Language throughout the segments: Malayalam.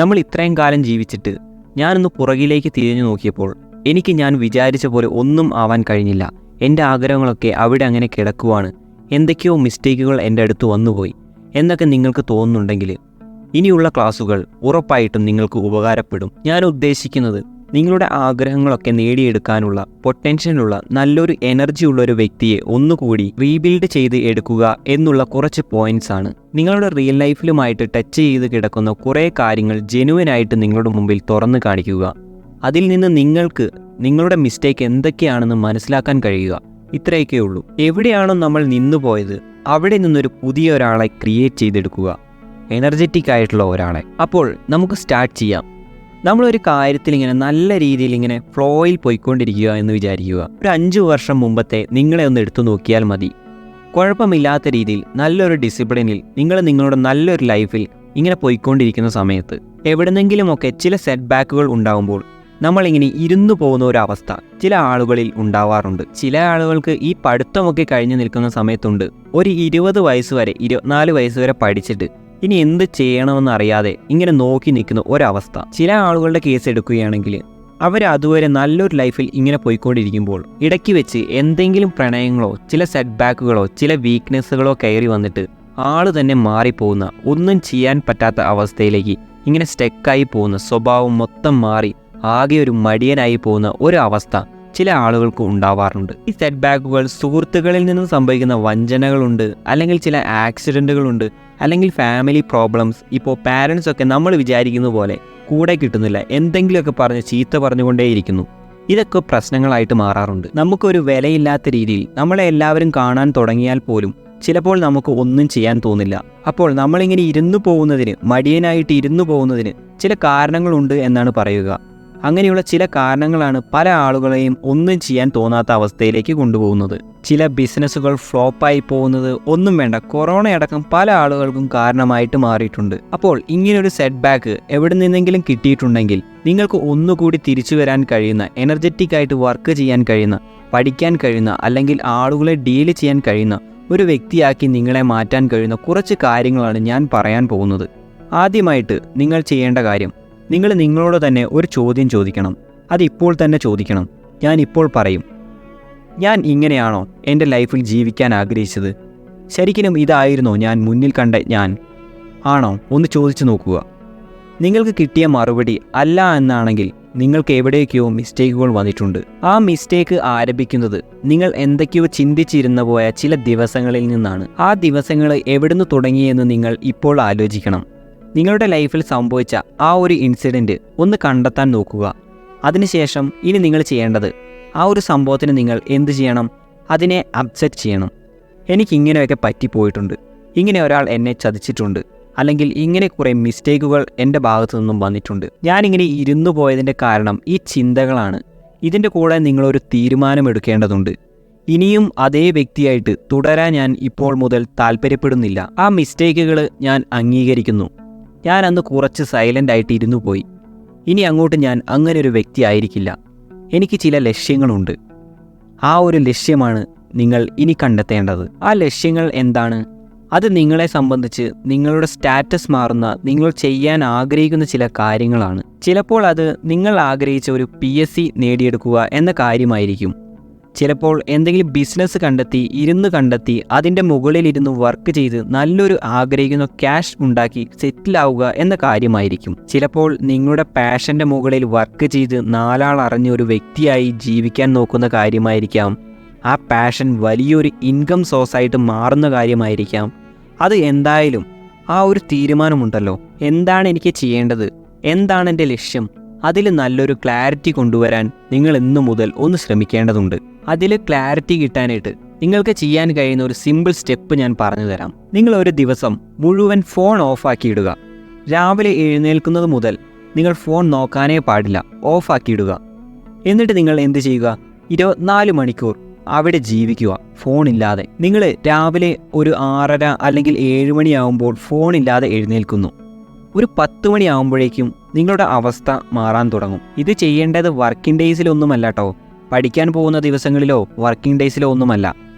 നമ്മൾ ഇത്രയും കാലം ജീവിച്ചിട്ട് ഞാനൊന്ന് പുറകിലേക്ക് തിരിഞ്ഞു നോക്കിയപ്പോൾ എനിക്ക് ഞാൻ വിചാരിച്ച പോലെ ഒന്നും ആവാൻ കഴിഞ്ഞില്ല. എൻ്റെ ആഗ്രഹങ്ങളൊക്കെ അവിടെ അങ്ങനെ കിടക്കുവാണ്. എന്തൊക്കെയോ മിസ്റ്റേക്കുകൾ എൻ്റെ അടുത്ത് വന്നുപോയി എന്നൊക്കെ നിങ്ങൾക്ക് തോന്നുന്നുണ്ടെങ്കിൽ ഇനിയുള്ള ക്ലാസ്സുകൾ ഉറപ്പായിട്ടും നിങ്ങൾക്ക് ഉപകാരപ്പെടും. ഞാൻ ഉദ്ദേശിക്കുന്നത് നിങ്ങളുടെ ആഗ്രഹങ്ങളൊക്കെ നേടിയെടുക്കാനുള്ള പൊട്ടൻഷ്യലുള്ള നല്ലൊരു എനർജി ഉള്ള ഒരു വ്യക്തിയെ ഒന്നുകൂടി റീബിൽഡ് ചെയ്ത് എടുക്കുക എന്നുള്ള കുറച്ച് പോയിന്റ്സ് ആണ്. നിങ്ങളുടെ റിയൽ ലൈഫിലുമായിട്ട് ടച്ച് ചെയ്ത് കിടക്കുന്ന കുറേ കാര്യങ്ങൾ ജെനുവനായിട്ട് നിങ്ങളുടെ മുമ്പിൽ തുറന്നു കാണിക്കുക. അതിൽ നിന്ന് നിങ്ങൾക്ക് നിങ്ങളുടെ മിസ്റ്റേക്ക് എന്തൊക്കെയാണെന്ന് മനസ്സിലാക്കാൻ കഴിയുക. ഇത്രയൊക്കെ ഉള്ളൂ. എവിടെയാണോ നമ്മൾ നിന്നുപോയത് അവിടെ നിന്നൊരു പുതിയ ഒരാളെ ക്രിയേറ്റ് ചെയ്തെടുക്കുക, എനർജറ്റിക് ആയിട്ടുള്ള ഒരാളെ. അപ്പോൾ നമുക്ക് സ്റ്റാർട്ട് ചെയ്യാം. നമ്മളൊരു കാര്യത്തിൽ ഇങ്ങനെ നല്ല രീതിയിൽ ഇങ്ങനെ ഫ്ലോയിൽ പോയിക്കൊണ്ടിരിക്കുക എന്ന് വിചാരിക്കുക. ഒരു 5 വർഷം മുമ്പത്തെ നിങ്ങളെ ഒന്ന് എടുത്തു നോക്കിയാൽ മതി. കുഴപ്പമില്ലാത്ത രീതിയിൽ നല്ലൊരു ഡിസിപ്ലിനിൽ നിങ്ങളുടെ നല്ലൊരു ലൈഫിൽ ഇങ്ങനെ പോയിക്കൊണ്ടിരിക്കുന്ന സമയത്ത് എവിടെന്നെങ്കിലുമൊക്കെ ചില സെറ്റ് ബാക്കുകൾ ഉണ്ടാകുമ്പോൾ നമ്മളിങ്ങനെ ഇരുന്നു പോകുന്ന ഒരവസ്ഥ ചില ആളുകളിൽ ഉണ്ടാവാറുണ്ട്. ചില ആളുകൾക്ക് ഈ പഠിത്തമൊക്കെ കഴിഞ്ഞു നിൽക്കുന്ന സമയത്തുണ്ട് ഒരു 20 വയസ്സ് വരെ 24 വയസ്സ് വരെ പഠിച്ചിട്ട് ഇനി എന്ത് ചെയ്യണമെന്ന് അറിയാതെ ഇങ്ങനെ നോക്കി നിൽക്കുന്ന ഒരവസ്ഥ. ചില ആളുകളുടെ കേസ് എടുക്കുകയാണെങ്കിൽ അവർ അതുവരെ നല്ലൊരു ലൈഫിൽ ഇങ്ങനെ പോയിക്കൊണ്ടിരിക്കുമ്പോൾ ഇടയ്ക്ക് വെച്ച് എന്തെങ്കിലും പ്രണയങ്ങളോ ചില സെറ്റ് ബാക്കുകളോ ചില വീക്ക്നെസ്സുകളോ കയറി വന്നിട്ട് ആള് തന്നെ മാറിപ്പോകുന്ന, ഒന്നും ചെയ്യാൻ പറ്റാത്ത അവസ്ഥയിലേക്ക് ഇങ്ങനെ സ്റ്റെക്കായി പോകുന്ന, സ്വഭാവം മൊത്തം മാറി ആകെ ഒരു മടിയനായി പോകുന്ന ഒരു അവസ്ഥ ചില ആളുകൾക്ക് ഉണ്ടാവാറുണ്ട്. ഈ സെറ്റ് ബാക്കുകൾ സുഹൃത്തുക്കളിൽ നിന്നും സംഭവിക്കുന്ന വഞ്ചനകളുണ്ട്, അല്ലെങ്കിൽ ചില ആക്സിഡൻറ്റുകളുണ്ട്, അല്ലെങ്കിൽ ഫാമിലി പ്രോബ്ലംസ്. ഇപ്പോൾ പാരൻസ് ഒക്കെ നമ്മൾ വിചാരിക്കുന്ന പോലെ കൂടെ കിട്ടുന്നില്ല, എന്തെങ്കിലുമൊക്കെ പറഞ്ഞ് ചീത്ത പറഞ്ഞുകൊണ്ടേയിരിക്കുന്നു. ഇതൊക്കെ പ്രശ്നങ്ങളായിട്ട് മാറാറുണ്ട്. നമുക്കൊരു വിലയില്ലാത്ത രീതിയിൽ നമ്മളെ എല്ലാവരും കാണാൻ തുടങ്ങിയാൽ പോലും ചിലപ്പോൾ നമുക്ക് ഒന്നും ചെയ്യാൻ തോന്നില്ല. അപ്പോൾ നമ്മളിങ്ങനെ ഇരുന്നു പോകുന്നതിന്, മടിയനായിട്ട് ഇരുന്നു പോകുന്നതിന് ചില കാരണങ്ങളുണ്ട് എന്നാണ് പറയുക. അങ്ങനെയുള്ള ചില കാരണങ്ങളാണ് പല ആളുകളെയും ഒന്നും ചെയ്യാൻ തോന്നാത്ത അവസ്ഥയിലേക്ക് കൊണ്ടുപോകുന്നത്. ചില ബിസിനസ്സുകൾ ഫ്ലോപ്പായി പോകുന്നത് ഒന്നും വേണ്ട, കൊറോണയടക്കം പല ആളുകൾക്കും കാരണമായിട്ട് മാറിയിട്ടുണ്ട്. അപ്പോൾ ഇങ്ങനൊരു സെറ്റ് ബാക്ക് എവിടെ നിന്നെങ്കിലും കിട്ടിയിട്ടുണ്ടെങ്കിൽ നിങ്ങൾക്ക് ഒന്നുകൂടി തിരിച്ചു വരാൻ കഴിയുന്ന, എനർജറ്റിക് ആയിട്ട് വർക്ക് ചെയ്യാൻ കഴിയുന്ന, പഠിക്കാൻ കഴിയുന്ന, അല്ലെങ്കിൽ ആളുകളെ ഡീൽ ചെയ്യാൻ കഴിയുന്ന ഒരു വ്യക്തിയാക്കി നിങ്ങളെ മാറ്റാൻ കഴിയുന്ന കുറച്ച് കാര്യങ്ങളാണ് ഞാൻ പറയാൻ പോകുന്നത്. ആദ്യമായിട്ട് നിങ്ങൾ ചെയ്യേണ്ട കാര്യം, നിങ്ങൾ നിങ്ങളോട് തന്നെ ഒരു ചോദ്യം ചോദിക്കണം. അതിപ്പോൾ തന്നെ ചോദിക്കണം. ഞാൻ ഇപ്പോൾ പറയും, ഞാൻ ഇങ്ങനെയാണോ എൻ്റെ ലൈഫിൽ ജീവിക്കാൻ ആഗ്രഹിച്ചത്? ശരിക്കും ഇതായിരുന്നോ ഞാൻ മുന്നിൽ കണ്ട ഞാൻ ആണോ? ഒന്ന് ചോദിച്ചു നോക്കുക. നിങ്ങൾക്ക് കിട്ടിയ മറുപടി അല്ല എന്നാണെങ്കിൽ നിങ്ങൾക്ക് എവിടേക്കോ മിസ്റ്റേക്കുകൾ വന്നിട്ടുണ്ട്. ആ മിസ്റ്റേക്ക് ആരംഭിക്കുന്നത് നിങ്ങൾ എന്തൊക്കെയോ ചിന്തിച്ചിരുന്ന പോയ ചില ദിവസങ്ങളിൽ നിന്നാണ്. ആ ദിവസങ്ങൾ എവിടുന്ന് തുടങ്ങിയെന്ന് നിങ്ങൾ ഇപ്പോൾ ആലോചിക്കണം. നിങ്ങളുടെ ലൈഫിൽ സംഭവിച്ച ആ ഒരു ഇൻസിഡൻറ്റ് ഒന്ന് കണ്ടെത്താൻ നോക്കുക. അതിനുശേഷം ഇനി നിങ്ങൾ ചെയ്യേണ്ടത്, ആ ഒരു സംഭവത്തിന് നിങ്ങൾ എന്ത് ചെയ്യണം? അതിനെ അപ്സെറ്റ് ചെയ്യണം. എനിക്കിങ്ങനെയൊക്കെ പറ്റിപ്പോയിട്ടുണ്ട്, ഇങ്ങനെ ഒരാൾ എന്നെ ചതിച്ചിട്ടുണ്ട്, അല്ലെങ്കിൽ ഇങ്ങനെ കുറേ മിസ്റ്റേക്കുകൾ എൻ്റെ ഭാഗത്തു നിന്നും വന്നിട്ടുണ്ട്. ഞാനിങ്ങനെ ഇരുന്നു പോയതിൻ്റെ കാരണം ഈ ചിന്തകളാണ്. ഇതിൻ്റെ കൂടെ നിങ്ങളൊരു തീരുമാനമെടുക്കേണ്ടതുണ്ട്. ഇനിയും അതേ വ്യക്തിയായിട്ട് തുടരാൻ ഞാൻ ഇപ്പോൾ മുതൽ താല്പര്യപ്പെടുന്നില്ല. ആ മിസ്റ്റേക്കുകൾ ഞാൻ അംഗീകരിക്കുന്നു. ഞാൻ അന്ന് കുറച്ച് സൈലൻ്റ് ആയിട്ട് ഇരുന്നു പോയി. ഇനി അങ്ങോട്ട് ഞാൻ അങ്ങനെ ഒരു വ്യക്തി ആയിരിക്കില്ല. എനിക്ക് ചില ലക്ഷ്യങ്ങളുണ്ട്. ആ ഒരു ലക്ഷ്യമാണ് നിങ്ങൾ ഇനി കണ്ടെത്തേണ്ടത്. ആ ലക്ഷ്യങ്ങൾ എന്താണ്? അത് നിങ്ങളെ സംബന്ധിച്ച് നിങ്ങളുടെ സ്റ്റാറ്റസ് മാറുന്ന, നിങ്ങൾ ചെയ്യാൻ ആഗ്രഹിക്കുന്ന ചില കാര്യങ്ങളാണ്. ചിലപ്പോൾ അത് നിങ്ങൾ ആഗ്രഹിച്ച ഒരു PSC നേടിയെടുക്കുക എന്ന കാര്യമായിരിക്കും. ചിലപ്പോൾ എന്തെങ്കിലും ബിസിനസ് കണ്ടെത്തി അതിൻ്റെ മുകളിലിരുന്ന് വർക്ക് ചെയ്ത് നല്ലൊരു ആഗ്രഹിക്കുന്ന ക്യാഷ് ഉണ്ടാക്കി സെറ്റിലാവുക എന്ന കാര്യമായിരിക്കും. ചിലപ്പോൾ നിങ്ങളുടെ പാഷൻ്റെ മുകളിൽ വർക്ക് ചെയ്ത് 4 ആൾ അറിഞ്ഞ ഒരു വ്യക്തിയായി ജീവിക്കാൻ നോക്കുന്ന കാര്യമായിരിക്കാം. ആ പാഷൻ വലിയൊരു ഇൻകം സോഴ്സായിട്ട് മാറുന്ന കാര്യമായിരിക്കാം. അത് എന്തായാലും ആ ഒരു തീരുമാനമുണ്ടല്ലോ, എന്താണ് എനിക്ക് ചെയ്യേണ്ടത്, എന്താണ് എൻ്റെ ലക്ഷ്യം, അതിൽ നല്ലൊരു ക്ലാരിറ്റി കൊണ്ടുവരാൻ നിങ്ങൾ ഇന്നു മുതൽ ഒന്ന് ശ്രമിക്കേണ്ടതുണ്ട്. അതിൽ ക്ലാരിറ്റി കിട്ടാനായിട്ട് നിങ്ങൾക്ക് ചെയ്യാൻ കഴിയുന്ന ഒരു സിമ്പിൾ സ്റ്റെപ്പ് ഞാൻ പറഞ്ഞു തരാം. നിങ്ങൾ ഒരു ദിവസം മുഴുവൻ ഫോൺ ഓഫാക്കിയിടുക. രാവിലെ എഴുന്നേൽക്കുന്നത് മുതൽ നിങ്ങൾ ഫോൺ നോക്കാനേ പാടില്ല, ഓഫാക്കിയിടുക. എന്നിട്ട് നിങ്ങൾ എന്ത് ചെയ്യുക? 24 മണിക്കൂർ അവിടെ ജീവിക്കുക ഫോണില്ലാതെ. നിങ്ങൾ രാവിലെ ഒരു 6:30 അല്ലെങ്കിൽ 7 മണിയാകുമ്പോൾ ഫോണില്ലാതെ എഴുന്നേൽക്കുന്നു. ഒരു 10 മണിയാകുമ്പോഴേക്കും നിങ്ങളുടെ അവസ്ഥ മാറാൻ തുടങ്ങും. ഇത് ചെയ്യേണ്ടത് വർക്കിംഗ് ഡേയ്സിലൊന്നുമല്ല കേട്ടോ, പഠിക്കാൻ പോകുന്ന ദിവസങ്ങളിലോ വർക്കിംഗ് ഡേയ്സിലോ ഒന്നുമല്ല.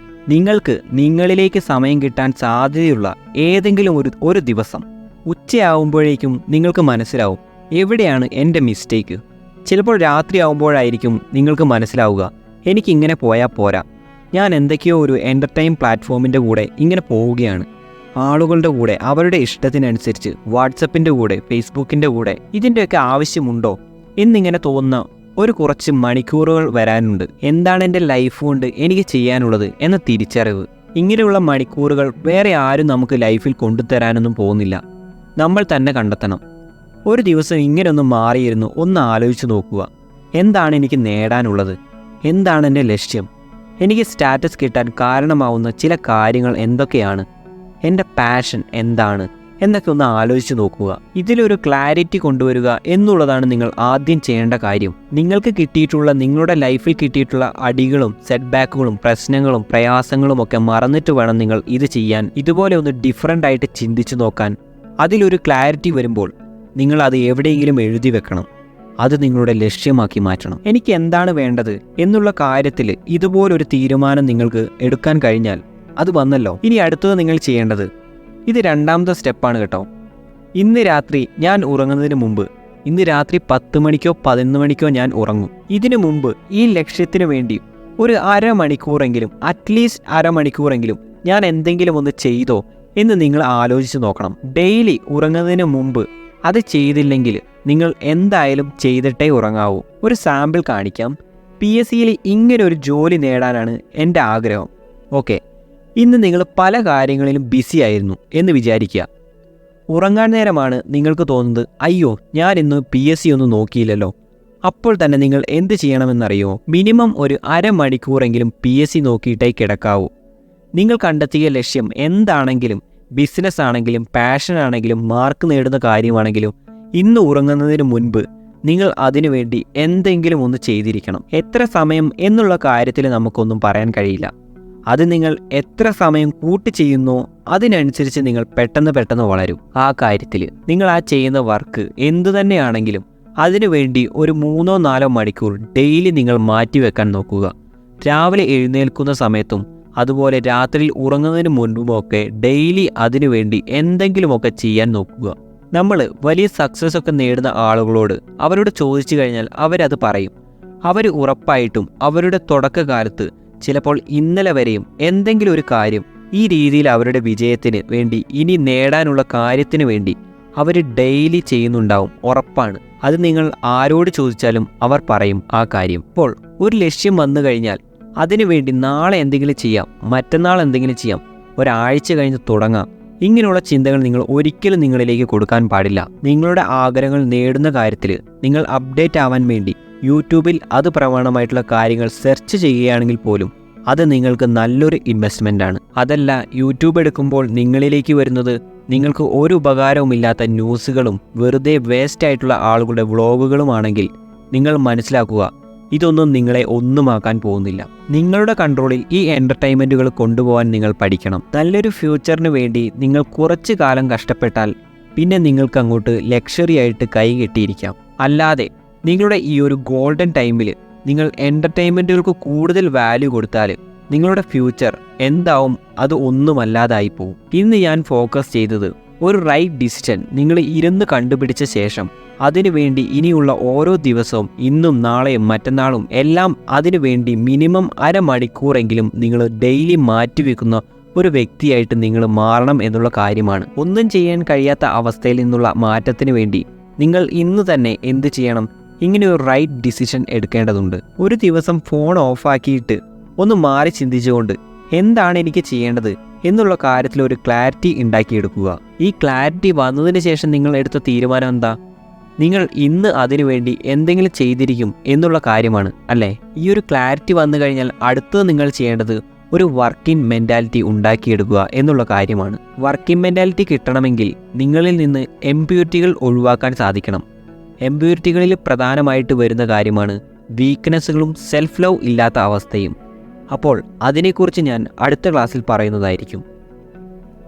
നിങ്ങൾക്ക് നിങ്ങളിലേക്ക് സമയം കിട്ടാൻ സാധ്യതയുള്ള ഏതെങ്കിലും ഒരു ദിവസം ഉച്ചയാവുമ്പോഴേക്കും നിങ്ങൾക്ക് മനസ്സിലാവും എവിടെയാണ് എൻ്റെ മിസ്റ്റേക്ക്. ചിലപ്പോൾ രാത്രിയാവുമ്പോഴായിരിക്കും നിങ്ങൾക്ക് മനസ്സിലാവുക എനിക്കിങ്ങനെ പോയാൽ പോരാ, ഞാൻ എന്തൊക്കെയോ ഒരു എൻ്റർടൈൻ പ്ലാറ്റ്ഫോമിൻ്റെ കൂടെ ഇങ്ങനെ പോവുകയാണ്, ആളുകളുടെ കൂടെ അവരുടെ ഇഷ്ടത്തിനനുസരിച്ച് വാട്സപ്പിൻ്റെ കൂടെ ഫേസ്ബുക്കിൻ്റെ കൂടെ ഇതിൻ്റെയൊക്കെ ആവശ്യമുണ്ടോ എന്നിങ്ങനെ തോന്നുന്ന ഒരു കുറച്ച് മണിക്കൂറുകൾ വരാനുണ്ട്. എന്താണ് എൻ്റെ ലൈഫ് കൊണ്ട് എനിക്ക് ചെയ്യാനുള്ളത് എന്ന തിരിച്ചറിവ്. ഇങ്ങനെയുള്ള മണിക്കൂറുകൾ വേറെ ആരും നമുക്ക് ലൈഫിൽ കൊണ്ടുതരാനൊന്നും പോകുന്നില്ല, നമ്മൾ തന്നെ കണ്ടെത്തണം. ഒരു ദിവസം ഇങ്ങനെയൊന്ന് മാറിയിരുന്നു ഒന്ന് ആലോചിച്ച് നോക്കുക. എന്താണ് എനിക്ക് നേടാനുള്ളത്? എന്താണ് എൻ്റെ ലക്ഷ്യം? എനിക്ക് സ്റ്റാറ്റസ് കിട്ടാൻ കാരണമാവുന്ന ചില കാര്യങ്ങൾ എന്തൊക്കെയാണ്? എൻ്റെ പാഷൻ എന്താണ് എന്നൊക്കെ ഒന്ന് ആലോചിച്ച് നോക്കുക. ഇതിലൊരു ക്ലാരിറ്റി കൊണ്ടുവരിക എന്നുള്ളതാണ് നിങ്ങൾ ആദ്യം ചെയ്യേണ്ട കാര്യം. നിങ്ങൾക്ക് കിട്ടിയിട്ടുള്ള, നിങ്ങളുടെ ലൈഫിൽ കിട്ടിയിട്ടുള്ള അടികളും സെറ്റ് ബാക്കുകളും പ്രശ്നങ്ങളും പ്രയാസങ്ങളും ഒക്കെ മറന്നിട്ട് വേണം നിങ്ങൾ ഇത് ചെയ്യാൻ. ഇതുപോലെ ഒന്ന് ഡിഫറൻ്റ് ആയിട്ട് ചിന്തിച്ചു നോക്കാൻ. അതിലൊരു ക്ലാരിറ്റി വരുമ്പോൾ നിങ്ങൾ അത് എവിടെയെങ്കിലും എഴുതി വെക്കണം. അത് നിങ്ങളുടെ ലക്ഷ്യമാക്കി മാറ്റണം. എനിക്ക് എന്താണ് വേണ്ടത് എന്നുള്ള കാര്യത്തിൽ ഇതുപോലൊരു തീരുമാനം നിങ്ങൾക്ക് എടുക്കാൻ കഴിഞ്ഞാൽ അത് വന്നല്ലോ. ഇനി അടുത്തത് നിങ്ങൾ ചെയ്യേണ്ടത്, ഇത് രണ്ടാമത്തെ സ്റ്റെപ്പാണ് കേട്ടോ. ഇന്ന് രാത്രി ഞാൻ ഉറങ്ങുന്നതിന് മുമ്പ്, ഇന്ന് രാത്രി 10 മണിക്കോ 11 മണിക്കോ ഞാൻ ഉറങ്ങും. ഇതിനു മുമ്പ് ഈ ലക്ഷ്യത്തിന് വേണ്ടി ഒരു അരമണിക്കൂറെങ്കിലും, അറ്റ്ലീസ്റ്റ് അരമണിക്കൂറെങ്കിലും ഞാൻ എന്തെങ്കിലും ഒന്ന് ചെയ്തോ എന്ന് നിങ്ങൾ ആലോചിച്ച് നോക്കണം. ഡെയിലി ഉറങ്ങുന്നതിന് മുമ്പ് അത് ചെയ്തില്ലെങ്കിൽ നിങ്ങൾ എന്തായാലും ചെയ്തിട്ടേ ഉറങ്ങാവൂ. ഒരു സാമ്പിൾ കാണിക്കാം. PSCയിൽ ഇങ്ങനെ ഒരു ജോലി നേടാനാണ് എൻ്റെ ആഗ്രഹം. ഓക്കെ, ഇന്ന് നിങ്ങൾ പല കാര്യങ്ങളിലും ബിസി ആയിരുന്നു എന്ന് വിചാരിക്കുക. ഉറങ്ങാൻ നേരമാണ് നിങ്ങൾക്ക് തോന്നുന്നത്, അയ്യോ ഞാൻ ഇന്ന് PSC ഒന്നും നോക്കിയില്ലല്ലോ. അപ്പോൾ തന്നെ നിങ്ങൾ എന്ത് ചെയ്യണമെന്നറിയോ? മിനിമം ഒരു അരമണിക്കൂറെങ്കിലും PSC നോക്കിയിട്ടേ കിടക്കാവൂ. നിങ്ങൾ കണ്ടെത്തിയ ലക്ഷ്യം എന്താണെങ്കിലും, ബിസിനസ് ആണെങ്കിലും പാഷൻ ആണെങ്കിലും മാർക്ക് നേടുന്ന കാര്യമാണെങ്കിലും, ഇന്ന് ഉറങ്ങുന്നതിന് മുൻപ് നിങ്ങൾ അതിനുവേണ്ടി എന്തെങ്കിലും ഒന്ന് ചെയ്തിരിക്കണം. എത്ര സമയം എന്നുള്ള കാര്യത്തിൽ നമുക്കൊന്നും പറയാൻ കഴിയില്ല. അത് നിങ്ങൾ എത്ര സമയം കൂട്ടി ചെയ്യുന്നോ അതിനനുസരിച്ച് നിങ്ങൾ പെട്ടെന്ന് വളരും. ആ കാര്യത്തിൽ നിങ്ങൾ ആ ചെയ്യുന്ന വർക്ക് എന്തു തന്നെയാണെങ്കിലും അതിനുവേണ്ടി ഒരു 3-4 മണിക്കൂർ ഡെയിലി നിങ്ങൾ മാറ്റിവെക്കാൻ നോക്കുക. രാവിലെ എഴുന്നേൽക്കുന്ന സമയത്തും അതുപോലെ രാത്രിയിൽ ഉറങ്ങുന്നതിന് മുൻപുമൊക്കെ ഡെയിലി അതിനുവേണ്ടി എന്തെങ്കിലുമൊക്കെ ചെയ്യാൻ നോക്കുക. നമ്മൾ വലിയ സക്സസ് ഒക്കെ നേടുന്ന ആളുകളോട് അവരോട് ചോദിച്ചു കഴിഞ്ഞാൽ അവരത് പറയും. അവർ ഉറപ്പായിട്ടും അവരുടെ തുടക്കകാലത്ത് ചിലപ്പോൾ ഇന്നലെ വരെയും എന്തെങ്കിലും ഒരു കാര്യം ഈ രീതിയിൽ അവരുടെ വിജയത്തിന് വേണ്ടി, ഇനി നേടാനുള്ള കാര്യത്തിന് വേണ്ടി അവർ ഡെയിലി ചെയ്യുന്നുണ്ടാവും, ഉറപ്പാണ്. അത് നിങ്ങൾ ആരോട് ചോദിച്ചാലും അവർ പറയും ആ കാര്യം. അപ്പോൾ ഒരു ലക്ഷ്യം വന്നു കഴിഞ്ഞാൽ അതിനുവേണ്ടി നാളെ എന്തെങ്കിലും ചെയ്യാം, മറ്റന്നാൾ എന്തെങ്കിലും ചെയ്യാം, ഒരാഴ്ച കഴിഞ്ഞ് തുടങ്ങാം, ഇങ്ങനെയുള്ള ചിന്തകൾ നിങ്ങൾ ഒരിക്കലും നിങ്ങളിലേക്ക് കൊടുക്കാൻ പാടില്ല. നിങ്ങളുടെ ആഗ്രഹങ്ങൾ നേടുന്ന കാര്യത്തിൽ നിങ്ങൾ അപ്ഡേറ്റ് ആവാൻ വേണ്ടി യൂട്യൂബിൽ അത് പ്രമാണമായിട്ടുള്ള കാര്യങ്ങൾ സെർച്ച് ചെയ്യുകയാണെങ്കിൽ പോലും അത് നിങ്ങൾക്ക് നല്ലൊരു ഇൻവെസ്റ്റ്മെൻ്റ് ആണ്. അതല്ല, യൂട്യൂബ് എടുക്കുമ്പോൾ നിങ്ങളിലേക്ക് വരുന്നത് നിങ്ങൾക്ക് ഒരു ഉപകാരവുമില്ലാത്ത ന്യൂസുകളും വെറുതെ വേസ്റ്റ് ആയിട്ടുള്ള ആളുകളുടെ വ്ളോഗുകളുമാണെങ്കിൽ നിങ്ങൾ മനസ്സിലാക്കുക, ഇതൊന്നും നിങ്ങളെ ഒന്നുമാക്കാൻ പോകുന്നില്ല. നിങ്ങളുടെ കൺട്രോളിൽ ഈ എൻ്റർടൈൻമെൻറ്റുകൾ കൊണ്ടുപോകാൻ നിങ്ങൾ പഠിക്കണം. നല്ലൊരു ഫ്യൂച്ചറിന് വേണ്ടി നിങ്ങൾ കുറച്ച് കാലം കഷ്ടപ്പെട്ടാൽ പിന്നെ നിങ്ങൾക്ക് അങ്ങോട്ട് ലക്ഷറി ആയിട്ട് കൈ കെട്ടിയിരിക്കാം. അല്ലാതെ നിങ്ങളുടെ ഈ ഒരു ഗോൾഡൻ ടൈമിൽ നിങ്ങൾ എൻ്റർടൈൻമെൻറ്റുകൾക്ക് കൂടുതൽ വാല്യൂ കൊടുത്താൽ നിങ്ങളുടെ ഫ്യൂച്ചർ എന്താവും, അത് ഒന്നുമല്ലാതായി പോകും. ഇന്ന് ഞാൻ ഫോക്കസ് ചെയ്തത് ഒരു റൈറ്റ് ഡിസിഷൻ നിങ്ങൾ ഇരുന്ന് കണ്ടുപിടിച്ച ശേഷം അതിനുവേണ്ടി ഇനിയുള്ള ഓരോ ദിവസവും, ഇന്നും നാളെയും മറ്റന്നാളും എല്ലാം അതിനുവേണ്ടി മിനിമം അരമണിക്കൂറെങ്കിലും നിങ്ങൾ ഡെയിലി മാറ്റിവെക്കുന്ന ഒരു വ്യക്തിയായിട്ട് നിങ്ങൾ മാറണം എന്നുള്ള കാര്യമാണ്. ഒന്നും ചെയ്യാൻ കഴിയാത്ത അവസ്ഥയിൽ നിന്നുള്ള മാറ്റത്തിന് വേണ്ടി നിങ്ങൾ ഇന്ന് തന്നെ എന്ത് ചെയ്യണം? ഇങ്ങനെ ഒരു റൈറ്റ് ഡിസിഷൻ എടുക്കേണ്ടതുണ്ട്. ഒരു ദിവസം ഫോൺ ഓഫാക്കിയിട്ട് ഒന്ന് മാറി ചിന്തിച്ചുകൊണ്ട് എന്താണ് എനിക്ക് ചെയ്യേണ്ടത് എന്നുള്ള കാര്യത്തിൽ ഒരു ക്ലാരിറ്റി ഉണ്ടാക്കിയെടുക്കുക. ഈ ക്ലാരിറ്റി വന്നതിന് ശേഷം നിങ്ങൾ എടുത്ത തീരുമാനം എന്താ? നിങ്ങൾ ഇന്ന് അതിനുവേണ്ടി എന്തെങ്കിലും ചെയ്തിരിക്കും എന്നുള്ള കാര്യമാണ്, അല്ലേ? ഈ ഒരു ക്ലാരിറ്റി വന്നു കഴിഞ്ഞാൽ അടുത്തത് നിങ്ങൾ ചെയ്യേണ്ടത് ഒരു വർക്കിംഗ് മെൻറ്റാലിറ്റി ഉണ്ടാക്കിയെടുക്കുക എന്നുള്ള കാര്യമാണ്. വർക്കിംഗ് മെൻറ്റാലിറ്റി കിട്ടണമെങ്കിൽ നിങ്ങളിൽ നിന്ന് എംപ്യൂരിറ്റികൾ ഒഴിവാക്കാൻ സാധിക്കണം. എംപ്യൂരിറ്റികളിൽ പ്രധാനമായിട്ട് വരുന്ന കാര്യമാണ് വീക്ക്നെസ്സുകളും സെൽഫ് ലവ് ഇല്ലാത്ത അവസ്ഥയും. അപ്പോൾ അതിനെക്കുറിച്ച് ഞാൻ അടുത്ത ക്ലാസ്സിൽ പറയുന്നതായിരിക്കും.